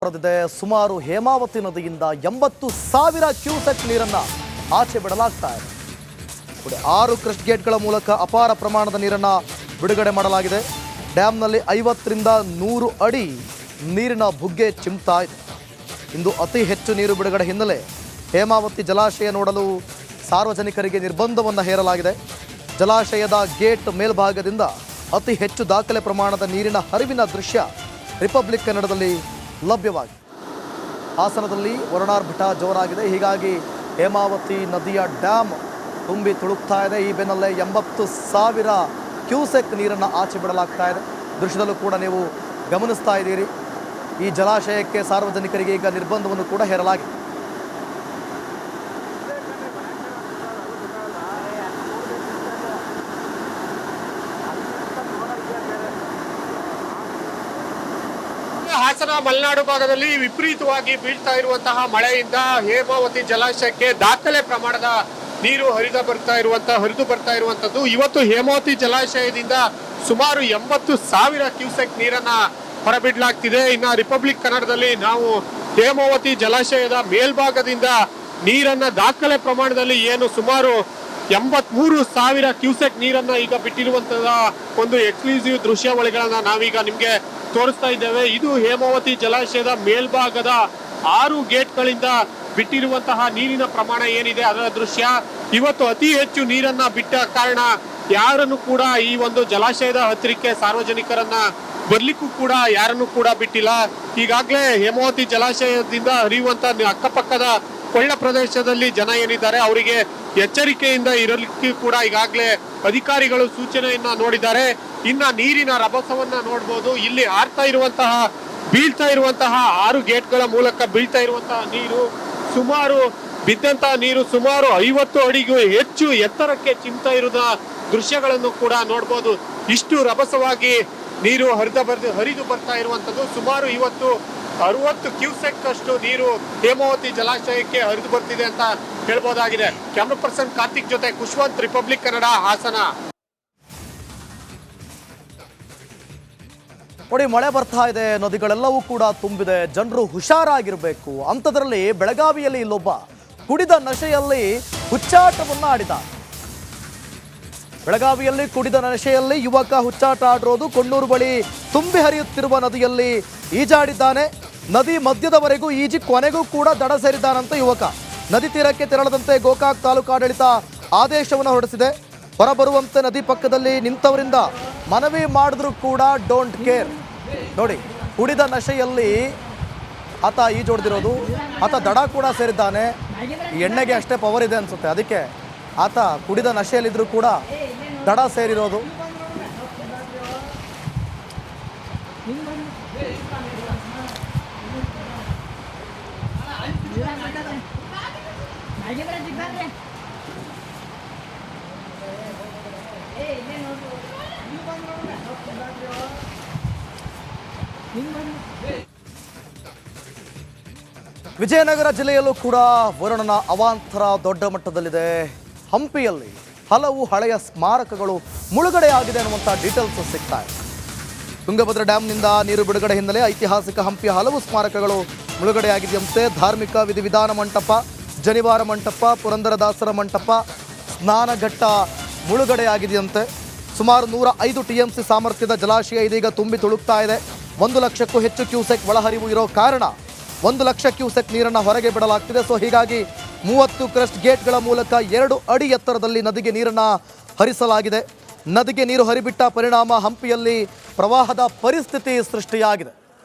ಹೊರದಿದೆ. ಸುಮಾರು ಹೇಮಾವತಿ ನದಿಯಿಂದ 80,000 ಕ್ಯೂಸೆಕ್ ನೀರನ್ನು ಆಚೆ ಬಿಡಲಾಗ್ತಾ ಇದೆ. 6 ಕ್ರಸ್ಟ್ ಗೇಟ್ಗಳ ಮೂಲಕ ಅಪಾರ ಪ್ರಮಾಣದ ನೀರನ್ನು ಬಿಡುಗಡೆ ಮಾಡಲಾಗಿದೆ. ಡ್ಯಾಮ್ನಲ್ಲಿ 50ರಿಂದ 100 ಅಡಿ ನೀರಿನ ಬುಗ್ಗೆ ಚಿಮ್ತಾ ಇದೆ. ಇಂದು ಅತಿ ಹೆಚ್ಚು ನೀರು ಬಿಡುಗಡೆ ಹಿನ್ನೆಲೆ ಹೇಮಾವತಿ ಜಲಾಶಯ ನೋಡಲು ಸಾರ್ವಜನಿಕರಿಗೆ ನಿರ್ಬಂಧವನ್ನು ಹೇರಲಾಗಿದೆ. ಜಲಾಶಯದ ಗೇಟ್ ಮೇಲ್ಭಾಗದಿಂದ ಅತಿ ಹೆಚ್ಚು ದಾಖಲೆ ಪ್ರಮಾಣದ ನೀರಿನ ಹರಿವಿನ ದೃಶ್ಯ ರಿಪಬ್ಲಿಕ್ ಕನ್ನಡದಲ್ಲಿ ಲಭ್ಯವಾಗಿದೆ. ಹಾಸನದಲ್ಲಿ ವರುಣಾರ್ಭಟ ಜೋರಾಗಿದೆ. ಹೀಗಾಗಿ ಹೇಮಾವತಿ ನದಿಯ ಡ್ಯಾಮ್ ತುಂಬಿ ತುಳುಕ್ತಾ ಇದೆ. ಈ ಬೆನ್ನಲ್ಲೇ 80,000 ಕ್ಯೂಸೆಕ್ ನೀರನ್ನು ಆಚೆ ಬಿಡಲಾಗ್ತಾ ಇದೆ. ದೃಶ್ಯದಲ್ಲೂ ಕೂಡ ನೀವು ಗಮನಿಸ್ತಾ ಇದ್ದೀರಿ. ಈ ಜಲಾಶಯಕ್ಕೆ ಸಾರ್ವಜನಿಕರಿಗೆ ಈಗ ನಿರ್ಬಂಧವನ್ನು ಕೂಡ ಹೇರಲಾಗಿದೆ. ಹಾಸನ ಮಲೆನಾಡು ಭಾಗದಲ್ಲಿ ವಿಪರೀತವಾಗಿ ಬೀಳ್ತಾ ಇರುವಂತಹ ಮಳೆಯಿಂದ ಹೇಮಾವತಿ ಜಲಾಶಯಕ್ಕೆ ದಾಖಲೆ ಪ್ರಮಾಣದ ನೀರು ಹರಿದು ಬರ್ತಾ ಇರುವಂತದ್ದು. ಇವತ್ತು ಹೇಮಾವತಿ ಜಲಾಶಯದಿಂದ ಸುಮಾರು 80,000 ಕ್ಯೂಸೆಕ್ ನೀರನ್ನ ಹೊರಬಿಡಲಾಗ್ತಿದೆ. ಇನ್ನ ರಿಪಬ್ಲಿಕ್ ಕನ್ನಡದಲ್ಲಿ ನಾವು ಹೇಮಾವತಿ ಜಲಾಶಯದ ಮೇಲ್ಭಾಗದಿಂದ ನೀರನ್ನ ದಾಖಲೆ ಪ್ರಮಾಣದಲ್ಲಿ ಏನು ಸುಮಾರು 83,000 ಕ್ಯೂಸೆಕ್ ನೀರನ್ನ ಈಗ ಬಿಟ್ಟಿರುವಂತಹ ಒಂದು ಎಕ್ಸ್ಕ್ಲೂಸಿವ್ ದೃಶ್ಯಾವಳಿಗಳನ್ನ ನಾವೀಗ ನಿಮ್ಗೆ ತೋರಿಸ್ತಾ ಇದ್ದೇವೆ. ಇದು ಹೇಮಾವತಿ ಜಲಾಶಯದ ಮೇಲ್ಭಾಗದ 6 ಗೇಟ್ಗಳಿಂದ ಬಿಟ್ಟಿರುವಂತಹ ನೀರಿನ ಪ್ರಮಾಣ ಏನಿದೆ ಅದರ ದೃಶ್ಯ. ಇವತ್ತು ಅತಿ ಹೆಚ್ಚು ನೀರನ್ನ ಬಿಟ್ಟ ಕಾರಣ ಯಾರನ್ನು ಕೂಡ ಈ ಒಂದು ಜಲಾಶಯದ ಹತ್ತಿರಕ್ಕೆ ಸಾರ್ವಜನಿಕರನ್ನ ಬರ್ಲಿಕ್ಕೂ ಕೂಡ ಯಾರನ್ನು ಕೂಡ ಬಿಟ್ಟಿಲ್ಲ. ಈಗಾಗಲೇ ಹೇಮಾವತಿ ಜಲಾಶಯದಿಂದ ಹರಿಯುವಂತ ಅಕ್ಕಪಕ್ಕದ ಕೊಳ್ಳ ಪ್ರದೇಶದಲ್ಲಿ ಜನ ಏನಿದ್ದಾರೆ ಅವರಿಗೆ ಎಚ್ಚರಿಕೆಯಿಂದ ಇರಲಿಕ್ಕೆ ಕೂಡ ಈಗಾಗಲೇ ಅಧಿಕಾರಿಗಳು ಸೂಚನೆಯನ್ನ ನೋಡಿದ್ದಾರೆ. ಇನ್ನ ನೀರಿನ ರಭಸವನ್ನ ನೋಡ್ಬೋದು. ಇಲ್ಲಿ ಬೀಳ್ತಾ ಇರುವಂತಹ 6 ಗೇಟ್ಗಳ ಮೂಲಕ ಬೀಳ್ತಾ ಇರುವಂತಹ ನೀರು ಬಿದ್ದಂತಹ ನೀರು ಸುಮಾರು 50 ಅಡಿಗೂ ಹೆಚ್ಚು ಎತ್ತರಕ್ಕೆ ಚಿಮ್ತಾ ಇರುವ ದೃಶ್ಯಗಳನ್ನು ಕೂಡ ನೋಡ್ಬೋದು. ಇಷ್ಟು ರಭಸವಾಗಿ ನೀರು ಹರಿದು ಬರ್ತಾ ಇರುವಂತದ್ದು. ಸುಮಾರು ಇವತ್ತು 60 ಕ್ಯೂಸೆಕ್ ಅಷ್ಟು ನೀರು ಹೇಮಾವತಿ ಜಲಾಶಯಕ್ಕೆ ಹರಿದು ಬರ್ತಿದೆ ಅಂತ ಹೇಳ್ಬೋದಾಗಿದೆ. ಕ್ಯಾಮ್ರಾ ಪರ್ಸನ್ ಕಾರ್ತಿಕ್ ಜೊತೆ ಖುಷ್ವಂತ್, ರಿಪಬ್ಲಿಕ್ ಕನ್ನಡ, ಹಾಸನ. ನೋಡಿ, ಮಳೆ ಬರ್ತಾ ಇದೆ, ನದಿಗಳೆಲ್ಲವೂ ಕೂಡ ತುಂಬಿದೆ. ಜನರು ಹುಷಾರಾಗಿರಬೇಕು. ಅಂಥದ್ರಲ್ಲಿ ಬೆಳಗಾವಿಯಲ್ಲಿ ಇಲ್ಲೊಬ್ಬ ಕುಡಿದ ನಶೆಯಲ್ಲಿ ಹುಚ್ಚಾಟವನ್ನು ಆಡಿದ. ಬೆಳಗಾವಿಯಲ್ಲಿ ಕುಡಿದ ನಶೆಯಲ್ಲಿ ಯುವಕ ಹುಚ್ಚಾಟ ಆಡಿರೋದು. ಕೊಣ್ಣೂರು ಬಳಿ ತುಂಬಿ ಹರಿಯುತ್ತಿರುವ ನದಿಯಲ್ಲಿ ಈಜಾಡಿದ್ದಾನೆ. ನದಿ ಮಧ್ಯದವರೆಗೂ ಈಜಿ ಕೊನೆಗೂ ಕೂಡ ದಡ ಸೇರಿದ್ದಾನಂತೆ ಯುವಕ. ನದಿ ತೀರಕ್ಕೆ ತೆರಳದಂತೆ ಗೋಕಾಕ್ ತಾಲೂಕು ಆಡಳಿತ ಆದೇಶವನ್ನು ಹೊರಡಿಸಿದೆ. ಹೊರಬರುವಂತೆ ನದಿ ಪಕ್ಕದಲ್ಲಿ ನಿಂತವರಿಂದ ಮನವಿ ಮಾಡಿದ್ರು ಕೂಡ ಡೋಂಟ್ ಕೇರ್. ನೋಡಿ, ಕುಡಿದ ನಶೆಯಲ್ಲಿ ಆತ ಈಜೊಡೆದಿರೋದು. ಆತ ದಡ ಕೂಡ ಸೇರಿದ್ದಾನೆ. ಎಣ್ಣೆಗೆ ಅಷ್ಟೇ ಪವರ್ ಇದೆ ಅನ್ಸುತ್ತೆ, ಅದಕ್ಕೆ ಆತ ಕುಡಿದ ನಶೆಯಲ್ಲಿದ್ದರೂ ಕೂಡ ದಡ ಸೇರಿರೋದು. ವಿಜಯನಗರ ಜಿಲ್ಲೆಯಲ್ಲೂ ಕೂಡ ವರುಣನ ಅವಾಂತರ ದೊಡ್ಡ ಮಟ್ಟದಲ್ಲಿದೆ. ಹಂಪಿಯಲ್ಲಿ ಹಲವು ಹಳೆಯ ಸ್ಮಾರಕಗಳು ಮುಳುಗಡೆಯಾಗಿದೆ ಅನ್ನುವಂಥ ಡೀಟೇಲ್ಸ್ ಸಿಗ್ತಾ ಇದೆ. ತುಂಗಭದ್ರಾ ಡ್ಯಾಮ್ನಿಂದ ನೀರು ಬಿಡುಗಡೆ ಹಿನ್ನೆಲೆ ಐತಿಹಾಸಿಕ ಹಂಪಿಯ ಹಲವು ಸ್ಮಾರಕಗಳು ಮುಳುಗಡೆಯಾಗಿದೆಯಂತೆ. ಧಾರ್ಮಿಕ ವಿಧಿವಿಧಾನ ಮಂಟಪ, ಜನಿವಾರ ಮಂಟಪ, ಪುರಂದರದಾಸರ ಮಂಟಪ, ಸ್ನಾನಘಟ್ಟ ಮುಳುಗಡೆಯಾಗಿದೆಯಂತೆ. ಸುಮಾರು 105 TMC ಸಾಮರ್ಥ್ಯದ ಜಲಾಶಯ ಇದೀಗ ತುಂಬಿ ತುಳುಕ್ತಾ ಇದೆ. 1 ಲಕ್ಷಕ್ಕೂ ಹೆಚ್ಚು ಕ್ಯೂಸೆಕ್ ಒಳಹರಿವು ಇರೋ ಕಾರಣ 1 ಲಕ್ಷ ಕ್ಯೂಸೆಕ್ ನೀರನ್ನು ಹೊರಗೆ ಬಿಡಲಾಗ್ತಿದೆ. ಸೊ ಹೀಗಾಗಿ 30 ಕ್ರಸ್ಟ್ ಗೇಟ್ಗಳ ಮೂಲಕ 2 ಅಡಿ ಎತ್ತರದಲ್ಲಿ ನದಿಗೆ ನೀರನ್ನು ಹರಿಸಲಾಗಿದೆ. ನದಿಗೆ ನೀರು ಹರಿಬಿಟ್ಟ ಪರಿಣಾಮ ಹಂಪಿಯಲ್ಲಿ ಪ್ರವಾಹದ ಪರಿಸ್ಥಿತಿ ಸೃಷ್ಟಿಯಾಗಿದೆ.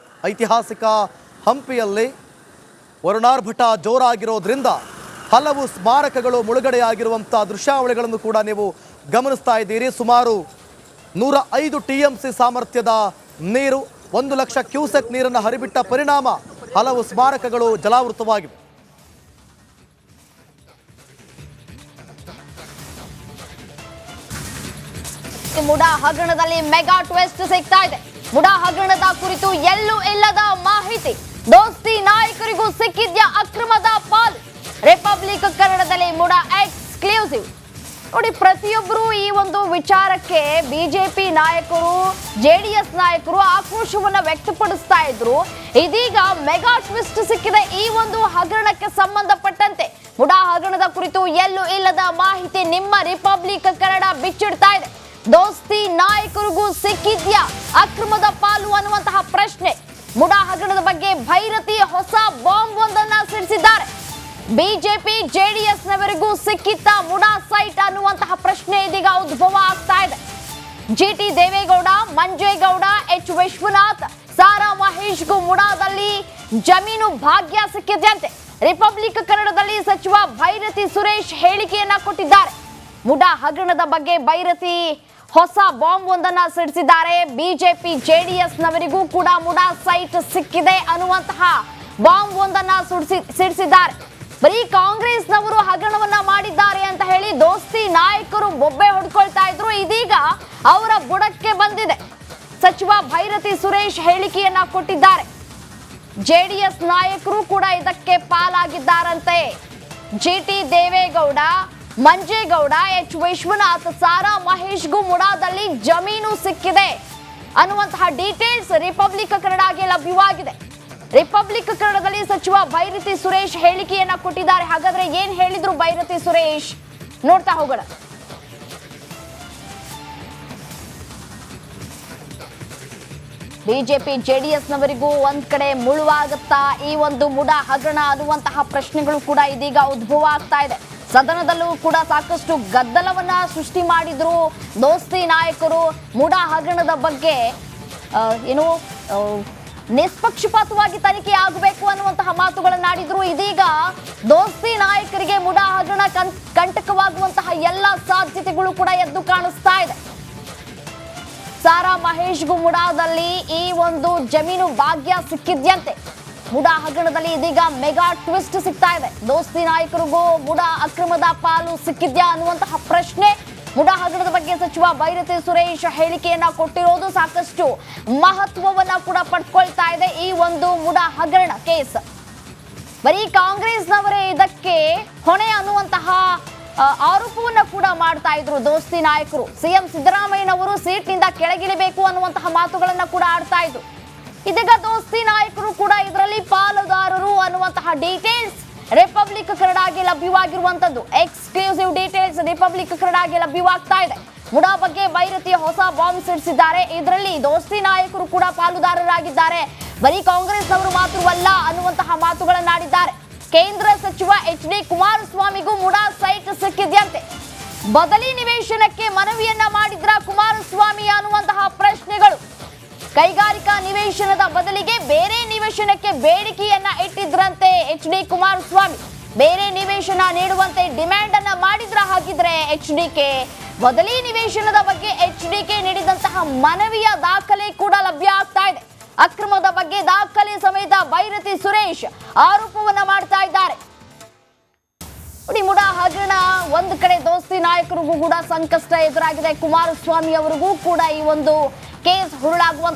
ಐತಿಹಾಸಿಕ ಹಂಪಿಯಲ್ಲಿ ವರುಣಾರ್ಭಟ ಜೋರಾಗಿರೋದ್ರಿಂದ ಹಲವು ಸ್ಮಾರಕಗಳು ಮುಳುಗಡೆಯಾಗಿರುವಂಥ ದೃಶ್ಯಾವಳಿಗಳನ್ನು ಕೂಡ ನೀವು ಗಮನಿಸ್ತಾ ಇದ್ದೀರಿ. ಸುಮಾರು 105 TMC ಸಾಮರ್ಥ್ಯದ ನೀರು 1 ಲಕ್ಷ ಕ್ಯೂಸೆಕ್ ನೀರನ್ನು ಹರಿಬಿಟ್ಟ ಪರಿಣಾಮ ಹಲವು ಸ್ಮಾರಕಗಳು ಜಲಾವೃತವಾಗಿವೆ. ಮುಡಾ ಹಗರಣದಲ್ಲಿ ಮೆಗಾ ಟ್ವಿಸ್ಟ್ ಸಿಗ್ತಾ ಇದೆ. ಮುಡಾ ಹಗರಣದ ಕುರಿತು ಎಲ್ಲೂ ಇಲ್ಲದ ಮಾಹಿತಿ. ದೋಸ್ತಿ ನಾಯಕರಿಗೂ ಸಿಕ್ಕಿದ್ಯಾ ಅಕ್ರಮದ ಪಾಲು? ರಿಪಬ್ಲಿಕ್ ಕನ್ನಡದಲ್ಲಿ ಮುಡಾ ಎಕ್ಸ್ಕ್ಲೂಸಿವ್. ನೋಡಿ, ಪ್ರತಿಯೊಬ್ಬರು ಈ ಒಂದು ವಿಚಾರಕ್ಕೆ ಬಿಜೆಪಿ ನಾಯಕರು, ಜೆಡಿಎಸ್ ನಾಯಕರು ಆಕ್ರೋಶವನ್ನ ವ್ಯಕ್ತಪಡಿಸ್ತಾ ಇದ್ರು. ಇದೀಗ ಮೆಗಾ ಟ್ವಿಸ್ಟ್ ಸಿಕ್ಕಿದೆ ಈ ಒಂದು ಹಗರಣಕ್ಕೆ ಸಂಬಂಧಪಟ್ಟಂತೆ. ಮುಡಾ ಹಗರಣದ ಕುರಿತು ಎಲ್ಲೂ ಇಲ್ಲದ ಮಾಹಿತಿ ನಿಮ್ಮ ರಿಪಬ್ಲಿಕ್ ಕನ್ನಡ ಬಿಚ್ಚಿಡ್ತಾ ಇದೆ. ದೋಸ್ತಿ ನಾಯಕರಿಗೂ ಸಿಕ್ಕಿದ್ಯಾ ಅಕ್ರಮದ ಪಾಲು ಅನ್ನುವಂತಹ ಪ್ರಶ್ನೆ. ಮುಡಾ ಹಗರಣದ ಬಗ್ಗೆ ಭೈರತಿ ಹೊಸ ಬಾಂಬ್ ಒಂದನ್ನ ಸಿಡಿಸಿದ್ದಾರೆ. ಬಿಜೆಪಿ ಜೆಡಿಎಸ್ ನವರಿಗೂ ಸಿಕ್ಕಿತ್ತ ಮುಡಾ ಸೈಟ್ ಅನ್ನುವಂತಹ ಪ್ರಶ್ನೆ ಇದೀಗ ಉದ್ಭವ ಆಗ್ತಾ ಇದೆ. ಜಿಟಿ ದೇವೇಗೌಡ, ಮಂಜೇಗೌಡ, ಎಚ್ ವಿಶ್ವನಾಥ್, ಸಾರಾ ಮಹೇಶ್ಗೂ ಮುಡಾದಲ್ಲಿ ಜಮೀನು ಭಾಗ್ಯ ಸಿಕ್ಕಿದೆಯಂತೆ. ರಿಪಬ್ಲಿಕ್ ಕನ್ನಡದಲ್ಲಿ ಸಚಿವ ಭೈರತಿ ಸುರೇಶ್ ಹೇಳಿಕೆಯನ್ನ ಕೊಟ್ಟಿದ್ದಾರೆ. ಮುಡಾ ಹಗರಣದ ಬಗ್ಗೆ ಭೈರತಿ ಹೊಸ ಬಾಂಬ್ ಒಂದನ್ನ ಸಿಡಿಸಿದ್ದಾರೆ. ಬಿಜೆಪಿ ಜೆಡಿಎಸ್ ನವರಿಗೂ ಕೂಡ ಮುಡಾ ಸೈಟ್ ಸಿಕ್ಕಿದೆ ಅನ್ನುವಂತಹ ಬಾಂಬ್ ಒಂದನ್ನ ಸಿಡಿಸಿದ್ದಾರೆ. ಬರೀ ಕಾಂಗ್ರೆಸ್ನವರು ಹಗರಣವನ್ನ ಮಾಡಿದ್ದಾರೆ ಅಂತ ಹೇಳಿ ದೋಸ್ತಿ ನಾಯಕರು ಬೊಬ್ಬೆ ಹೊಡ್ಕೊಳ್ತಾ ಇದ್ರು. ಇದೀಗ ಅವರ ಬುಡಕ್ಕೆ ಬಂದಿದೆ. ಸಚಿವ ಭೈರತಿ ಸುರೇಶ್ ಹೇಳಿಕೆಯನ್ನ ಕೊಟ್ಟಿದ್ದಾರೆ. ಜೆಡಿಎಸ್ ನಾಯಕರು ಕೂಡ ಇದಕ್ಕೆ ಪಾಲಾಗಿದ್ದಾರಂತೆ. ಜಿಟಿ ದೇವೇಗೌಡ, ಮಂಜೇಗೌಡ, ಎಚ್ ವಿಶ್ವನಾಥ್, ಸಾರಾ ಮಹೇಶ್ಗೂ ಮುಡಾದಲ್ಲಿ ಜಮೀನು ಸಿಕ್ಕಿದೆ ಅನ್ನುವಂತಹ ಡೀಟೇಲ್ಸ್ ರಿಪಬ್ಲಿಕ್ ಕನ್ನಡಗೆ ಲಭ್ಯವಾಗಿದೆ. ರಿಪಬ್ಲಿಕ್ ಕನ್ನಡದಲ್ಲಿ ಸಚಿವ ಭೈರತಿ ಸುರೇಶ್ ಹೇಳಿಕೆಯನ್ನ ಕೊಟ್ಟಿದ್ದಾರೆ. ಹಾಗಾದ್ರೆ ಏನ್ ಹೇಳಿದ್ರು ಭೈರತಿ ಸುರೇಶ್ ನೋಡ್ತಾ ಹೋಗೋಣ. ಬಿಜೆಪಿ ಜೆಡಿಎಸ್ ನವರಿಗೂ ಒಂದ್ ಕಡೆ ಮುಳುವಾಗುತ್ತಾ ಈ ಒಂದು ಮುಡಾ ಹಗರಣ ಅನ್ನುವಂತಹ ಪ್ರಶ್ನೆಗಳು ಕೂಡ ಇದೀಗ ಉದ್ಭವ ಆಗ್ತಾ ಇದೆ. ಸದನದಲ್ಲೂ ಕೂಡ ಸಾಕಷ್ಟು ಗದ್ದಲವನ್ನ ಸೃಷ್ಟಿ ಮಾಡಿದ್ರು ದೋಸ್ತಿ ನಾಯಕರು. ಮುಡಾ ಹಗರಣದ ಬಗ್ಗೆ ಏನು ನಿಷ್ಪಕ್ಷಪಾತವಾಗಿ ತನಿಖೆ ಆಗಬೇಕು ಅನ್ನುವಂತಹ ಮಾತುಗಳನ್ನಾಡಿದ್ರು. ಇದೀಗ ದೋಸ್ತಿ ನಾಯಕರಿಗೆ ಮುಡಾ ಹಗರಣ ಕಂಟಕವಾಗುವಂತಹ ಎಲ್ಲ ಸಾಧ್ಯತೆಗಳು ಕೂಡ ಎದ್ದು ಕಾಣಿಸ್ತಾ ಇದೆ. ಸಾರಾ ಮಹೇಶ್ಗೂ ಮುಡಾದಲ್ಲಿ ಈ ಒಂದು ಜಮೀನು ಭಾಗ್ಯ ಸಿಕ್ಕಿದ್ಯಂತೆ. ಮುಡಾ ಹಗರಣದಲ್ಲಿ ಇದೀಗ ಮೆಗಾ ಟ್ವಿಸ್ಟ್ ಸಿಗ್ತಾ ಇದೆ. ದೋಸ್ತಿ ನಾಯಕರಿಗೂ ಮುಡಾ ಅಕ್ರಮದ ಪಾಲು ಸಿಕ್ಕಿದ್ಯಾ ಅನ್ನುವಂತಹ ಪ್ರಶ್ನೆ. ಮುಡಾ ಹಗರಣದ ಬಗ್ಗೆ ಸಚಿವ ಭೈರತಿ ಸುರೇಶ್ ಹೇಳಿಕೆಯನ್ನ ಕೊಟ್ಟಿರೋದು ಸಾಕಷ್ಟು ಮಹತ್ವವನ್ನ ಕೂಡ ಪಡ್ಕೊಳ್ತಾ ಇದೆ. ಈ ಒಂದು ಮುಡಾ ಹಗರಣ ಕೇಸ್ ಬರೀ ಕಾಂಗ್ರೆಸ್ನವರೇ ಇದಕ್ಕೆ ಹೊಣೆ ಅನ್ನುವಂತಹ ಆರೋಪವನ್ನ ಕೂಡ ಮಾಡ್ತಾ ಇದ್ರು ದೋಸ್ತಿ ನಾಯಕರು. ಸಿಎಂ ಸಿದ್ದರಾಮಯ್ಯನವರು ಸೀಟ್ನಿಂದ ಕೆಳಗಿಳಿಬೇಕು ಅನ್ನುವಂತಹ ಮಾತುಗಳನ್ನ ಕೂಡ ಆಡ್ತಾ ಇದ್ರು. ಇದೀಗ ದೋಸ್ತಿ ನಾಯಕರು ಕೂಡ ಇದರಲ್ಲಿ ಪಾಲುದಾರರು ಅನ್ನುವಂತಹ ಡೀಟೇಲ್ಸ್ ರಿಪಬ್ಲಿಕ್ ಕನ್ನಡಗೆ ಲಭ್ಯವಾಗಿರುವಂತದ್ದು. ಎಕ್ಸ್ಕ್ಲೂಸಿವ್ ಡೀಟೇಲ್ಸ್ ರಿಪಬ್ಲಿಕ್ ಕನ್ನಡಗೆ ಲಭ್ಯವಾಗ್ತಾ ಇದೆ. ಮುಡಾ ಬಗ್ಗೆ ಭೈರತಿ ಹೊಸ ಬಾಂಬ್ ಸಿಡಿಸಿದ್ದಾರೆ. ಇದರಲ್ಲಿ ದೋಸ್ತಿ ನಾಯಕರು ಕೂಡ ಪಾಲುದಾರರಾಗಿದ್ದಾರೆ. ಬರೀ ಕಾಂಗ್ರೆಸ್ನವರು ಮಾತ್ರವಲ್ಲ ಅನ್ನುವಂತಹ ಮಾತುಗಳನ್ನಾಡಿದ್ದಾರೆ. ಕೇಂದ್ರ ಸಚಿವ ಎಚ್ ಡಿ ಕುಮಾರಸ್ವಾಮಿಗೂ ಮುಡಾ ಸೈಟ್ ಸಿಕ್ಕಿದ್ಯಂತೆ. ಬದಲಿ ನಿವೇಶನಕ್ಕೆ ಮನವಿಯನ್ನ ಮಾಡಿದ್ರ ಕುಮಾರಸ್ವಾಮಿ ಅನ್ನುವಂತಹ ಪ್ರಶ್ನೆಗಳು. ಕೈಗಾರಿಕಾ ನಿವೇಶನದ ಬದಲಿಗೆ ಬೇರೆ ನಿವೇಶನಕ್ಕೆ ಬೇಡಿಕೆಯನ್ನ ಇಟ್ಟಿದ್ರಂತೆ ಎಚ್ ಡಿ ಕುಮಾರಸ್ವಾಮಿ. ಬೇರೆ ನಿವೇಶನ ನೀಡುವಂತೆ ಡಿಮ್ಯಾಂಡ್ ಅನ್ನ ಮಾಡಿದ್ರ. ಹಾಗಿದ್ರೆ ಎಚ್ ಡಿಕೆ ಬದಲಿ ನಿವೇಶನದ ಬಗ್ಗೆ ಎಚ್ ಡಿಕೆ ನೀಡಿದಂತಹ ಮನವಿಯ ದಾಖಲೆ ಕೂಡ ಲಭ್ಯ ಆಗ್ತಾ ಇದೆ. ಅಕ್ರಮದ ಬಗ್ಗೆ ದಾಖಲೆ ಸಮೇತ ಭೈರತಿ ಸುರೇಶ್ ಆರೋಪವನ್ನ ಮಾಡ್ತಾ ಇದ್ದಾರೆ. ಮುಡಾ ಹಗರಣ ಒಂದು ಕಡೆ ದೋಸ್ತಿ ನಾಯಕರಿಗೂ ಕೂಡ ಸಂಕಷ್ಟ ಎದುರಾಗಿದೆ. ಕುಮಾರಸ್ವಾಮಿ ಅವರಿಗೂ ಕೂಡ ಈ ಒಂದು ಕೇಸ್ ಹುರುಳಾಗುವಂತಹ